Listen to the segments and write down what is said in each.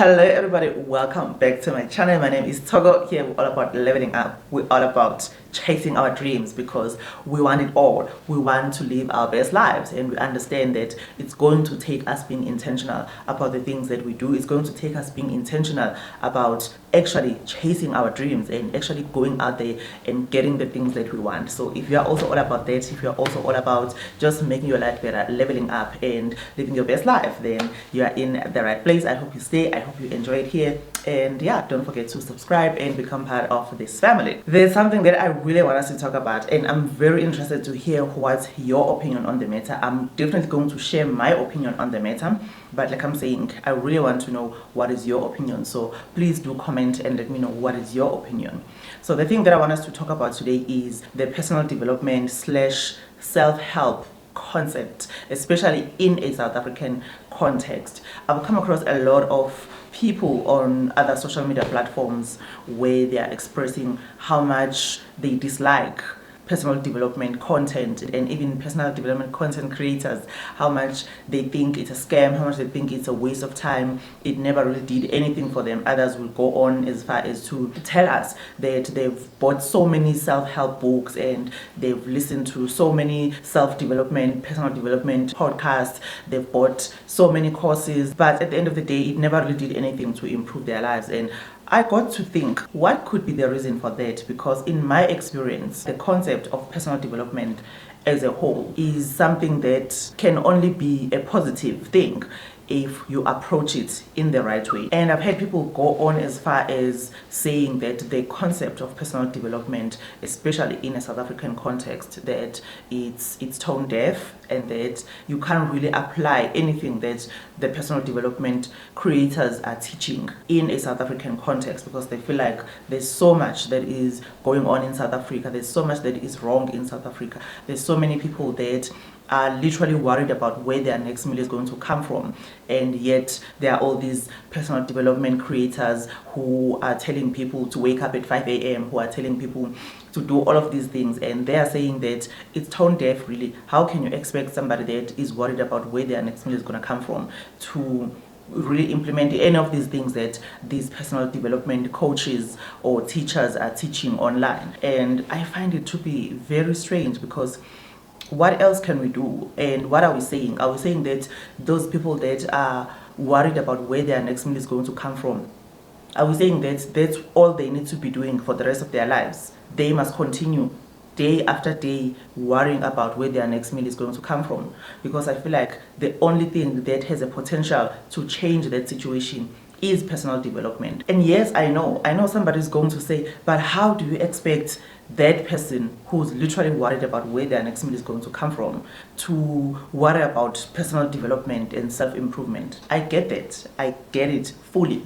Hello everybody, welcome back to my channel. My name is Togo. Here we're all about leveling up. We're all about chasing our dreams because we want it all. We want to live our best lives, and we understand that it's going to take us being intentional about the things that we do. It's going to take us being intentional about actually chasing our dreams and actually going out there and getting the things that we want. So if you're also all about that, if you're also all about just making your life better, leveling up and living your best life, then you are in the right place. I hope you stay. I hope you enjoy it here, and yeah, don't forget to subscribe and become part of this family. There's something that I really want us to talk about, and I'm very interested to hear what's your opinion on the matter. I'm definitely going to share my opinion on the matter, but like I'm saying, I really want to know what is your opinion. So please do comment and let me know what is your opinion. So the thing that I want us to talk about today is the personal development slash self-help concept, especially in a South African context. I've come across a lot of people on other social media platforms where they are expressing how much they dislike personal development content, and even personal development content creators, how much they think it's a scam, how much they think it's a waste of time. It never really did anything for them. Others will go on as far as to tell us that they've bought so many self-help books and they've listened to so many self-development, personal development podcasts, they've bought so many courses, but at the end of the day, it never really did anything to improve their lives. And I got to think, what could be the reason for that? Because in my experience, the concept of personal development as a whole is something that can only be a positive thing if you approach it in the right way. And I've had people go on as far as saying that the concept of personal development, especially in a South African context, that it's tone deaf and that you can't really apply anything that the personal development creators are teaching in a South African context, because they feel like there's so much that is going on in South Africa, there's so much that is wrong in South Africa, there's so many people that are literally worried about where their next meal is going to come from, and yet there are all these personal development creators who are telling people to wake up at 5 a.m., who are telling people to do all of these things, and they are saying that it's tone deaf. Really, how can you expect somebody that is worried about where their next meal is going to come from to really implement any of these things that these personal development coaches or teachers are teaching online? And I find it to be very strange, because what else can we do? And what are we saying? Are we saying that those people that are worried about where their next meal is going to come from, are we saying that that's all they need to be doing for the rest of their lives? They must continue day after day worrying about where their next meal is going to come from? Because I feel like the only thing that has a potential to change that situation is personal development. And yes, I know somebody's going to say, but how do you expect that person who's literally worried about where their next meal is going to come from to worry about personal development and self-improvement? I get that. I get it fully.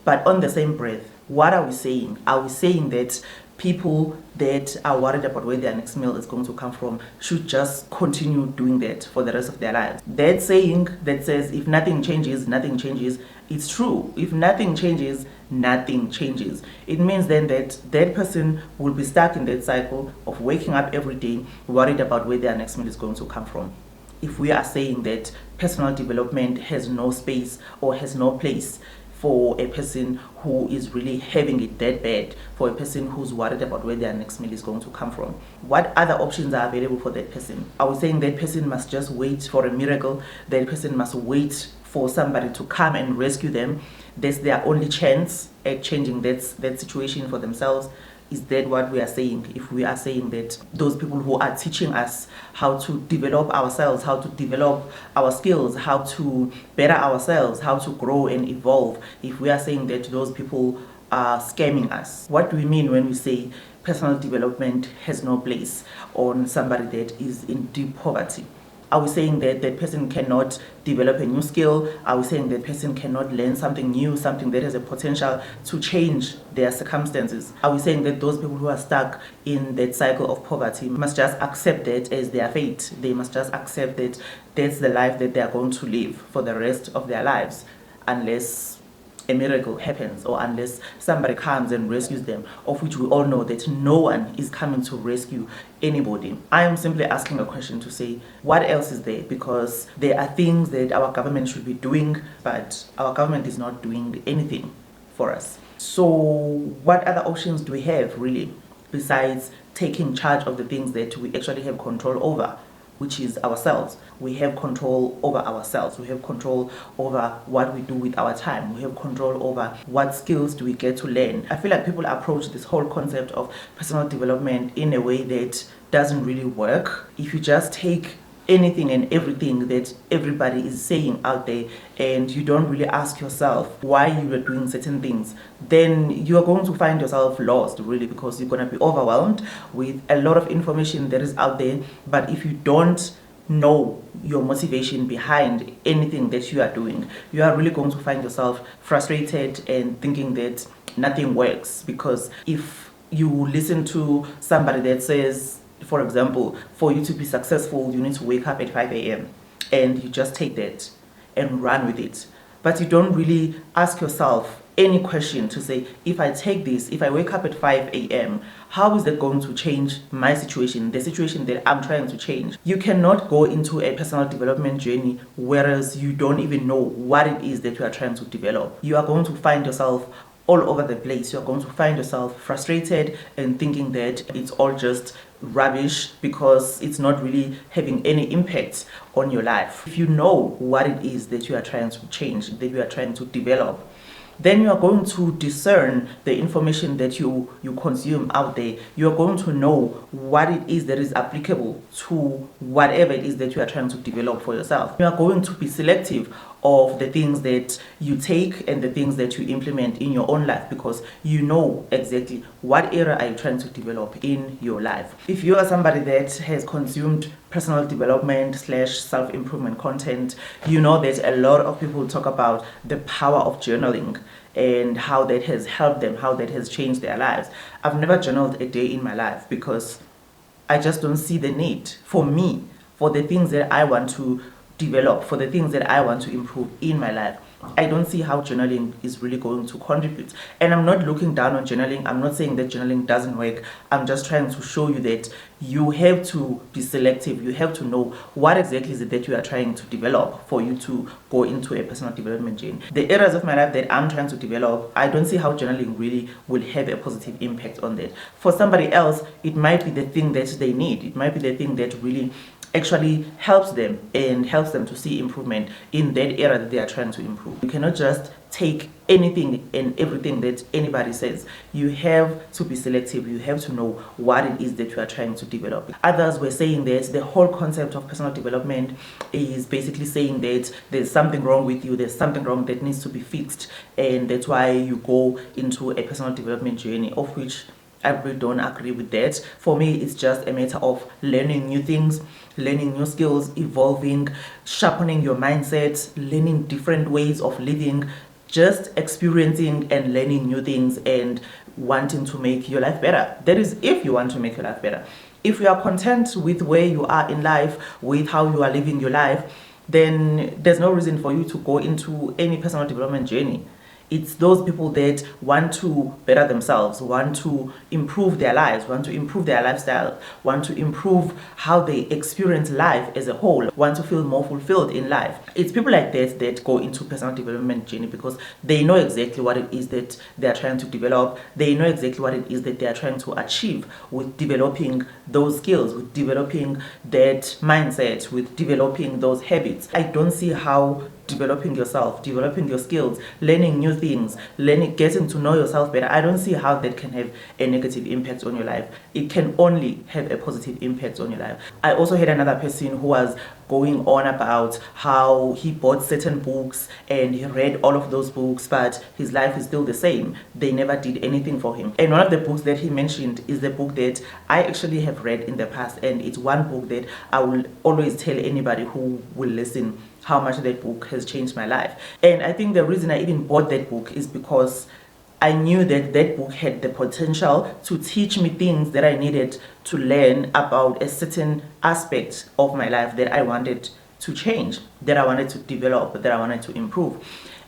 But on the same breath, what are we saying? Are we saying that people that are worried about where their next meal is going to come from should just continue doing that for the rest of their lives? That saying that says, if nothing changes, nothing changes, it's true. If nothing changes, nothing changes. It means then that that person will be stuck in that cycle of waking up every day worried about where their next meal is going to come from. If we are saying that personal development has no space or has no place for a person who is really having it that bad, for a person who's worried about where their next meal is going to come from, what other options are available for that person? Are we saying that person must just wait for a miracle? That person must wait for somebody to come and rescue them? That's their only chance at changing that situation for themselves? Is that what we are saying? If we are saying that those people who are teaching us how to develop ourselves, how to develop our skills, how to better ourselves, how to grow and evolve, if we are saying that those people are scamming us, what do we mean when we say personal development has no place on somebody that is in deep poverty? Are we saying that that person cannot develop a new skill? Are we saying that person cannot learn something new, something that has a potential to change their circumstances? Are we saying that those people who are stuck in that cycle of poverty must just accept that as their fate? They must just accept that that's the life that they are going to live for the rest of their lives, unless a miracle happens, or unless somebody comes and rescues them, of which we all know that no one is coming to rescue anybody. I am simply asking a question to say, what else is there? Because there are things that our government should be doing, but our government is not doing anything for us. So what other options do we have, really, besides taking charge of the things that we actually have control over, which is ourselves? We have control over ourselves. We have control over what we do with our time. We have control over what skills do we get to learn. I feel like people approach this whole concept of personal development in a way that doesn't really work. If you just take anything and everything that everybody is saying out there and you don't really ask yourself why you are doing certain things, then you are going to find yourself lost, really, because you're going to be overwhelmed with a lot of information that is out there. But if you don't know your motivation behind anything that you are doing, you are really going to find yourself frustrated and thinking that nothing works. Because if you listen to somebody that says, for example, for you to be successful, you need to wake up at 5 a.m. and you just take that and run with it. But you don't really ask yourself any question to say, if I take this, if I wake up at 5 a.m., how is that going to change my situation, the situation that I'm trying to change? You cannot go into a personal development journey whereas you don't even know what it is that you are trying to develop. You are going to find yourself all over the place. You're going to find yourself frustrated and thinking that it's all just rubbish because it's not really having any impact on your life. If you know what it is that you are trying to change, that you are trying to develop, then you are going to discern the information that you consume out there. You are going to know what it is that is applicable to whatever it is that you are trying to develop for yourself. You are going to be selective of the things that you take and the things that you implement in your own life, because you know exactly what area are you trying to develop in your life. If you are somebody that has consumed personal development / self-improvement content, you know that a lot of people talk about the power of journaling and how that has helped them, how that has changed their lives. I've never journaled a day in my life because I just don't see the need for me, for the things that I want to develop, for the things that I want to improve in my life. I don't see how journaling is really going to contribute. And I'm not looking down on journaling. I'm not saying that journaling doesn't work. I'm just trying to show you that you have to be selective. You have to know what exactly is it that you are trying to develop for you to go into a personal development journey. The areas of my life that I'm trying to develop, I don't see how journaling really will have a positive impact on that. For somebody else, it might be the thing that they need. It might be the thing that really actually helps them and helps them to see improvement in that area that they are trying to improve. You cannot just take anything and everything that anybody says. You have to be selective. You have to know what it is that you are trying to develop. Others were saying that the whole concept of personal development is basically saying that there's something wrong with you, there's something wrong that needs to be fixed, and that's why you go into a personal development journey, of which I really don't agree with that. For me, it's just a matter of learning new things, learning new skills, evolving, sharpening your mindset, learning different ways of living, just experiencing and learning new things and wanting to make your life better. That is if you want to make your life better. If you are content with where you are in life, with how you are living your life, then there's no reason for you to go into any personal development journey. It's those people that want to better themselves, want to improve their lives, want to improve their lifestyle, want to improve how they experience life as a whole, want to feel more fulfilled in life. It's people like that that go into personal development journey because they know exactly what it is that they are trying to develop. They know exactly what it is that they are trying to achieve with developing those skills, with developing that mindset, with developing those habits. I don't see how developing yourself, developing your skills, learning new things, getting to know yourself better, I don't see how that can have a negative impact on your life. It can only have a positive impact on your life. I also had another person who was going on about how he bought certain books and he read all of those books, but his life is still the same. They never did anything for him. And one of the books that he mentioned is the book that I actually have read in the past, and it's one book that I will always tell anybody who will listen how much that book has changed my life. And I think the reason I even bought that book is because I knew that that book had the potential to teach me things that I needed to learn about a certain aspect of my life that I wanted to change, that I wanted to develop, that I wanted to improve.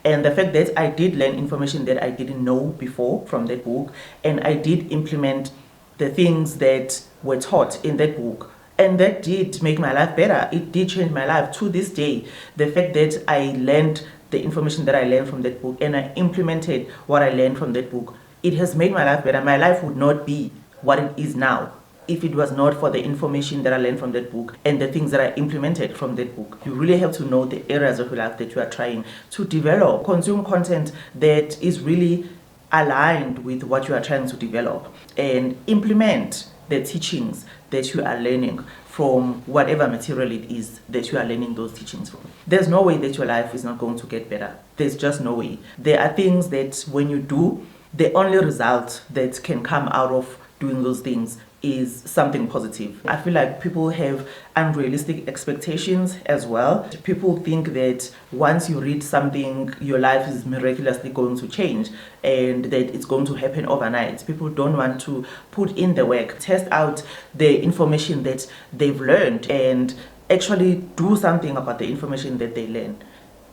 And the fact that I did learn information that I didn't know before from that book, and I did implement the things that were taught in that book, and that did make my life better. It did change my life to this day. The fact that I learned the information that I learned from that book and I implemented what I learned from that book, it has made my life better. My life would not be what it is now if it was not for the information that I learned from that book and the things that I implemented from that book. You really have to know the areas of your life that you are trying to develop. Consume content that is really aligned with what you are trying to develop, and implement the teachings that you are learning from whatever material it is that you are learning those teachings from. There's no way that your life is not going to get better. There's just no way. There are things that when you do, the only result that can come out of doing those things is something positive. I feel like people have unrealistic expectations as well. People think that once you read something, your life is miraculously going to change and that it's going to happen overnight. People don't want to put in the work, test out the information that they've learned, and actually do something about the information that they learn.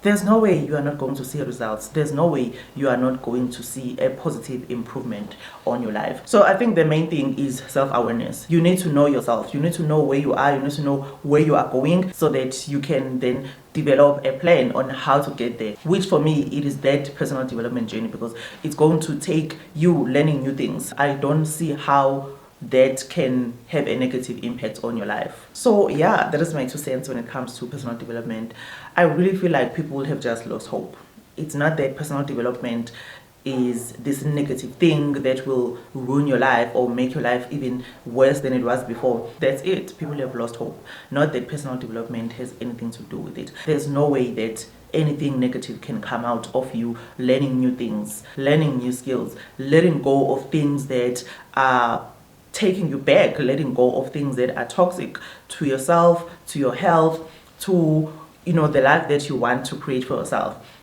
There's no way you are not going to see results. There's no way you are not going to see a positive improvement on your life. So I think the main thing is self-awareness. You need to know yourself. You need to know where you are. You need to know where you are going so that you can then develop a plan on how to get there, which for me, it is that personal development journey, because it's going to take you learning new things. I don't see how that can have a negative impact on your life. So yeah, that is my 2 cents when it comes to personal development. I really feel like people have just lost hope. It's not that personal development is this negative thing that will ruin your life or make your life even worse than it was before. That's it. People have lost hope. Not that personal development has anything to do with it. There's no way that anything negative can come out of you learning new things, learning new skills, letting go of things that are taking you back, letting go of things that are toxic to yourself, to your health, to the life that you want to create for yourself.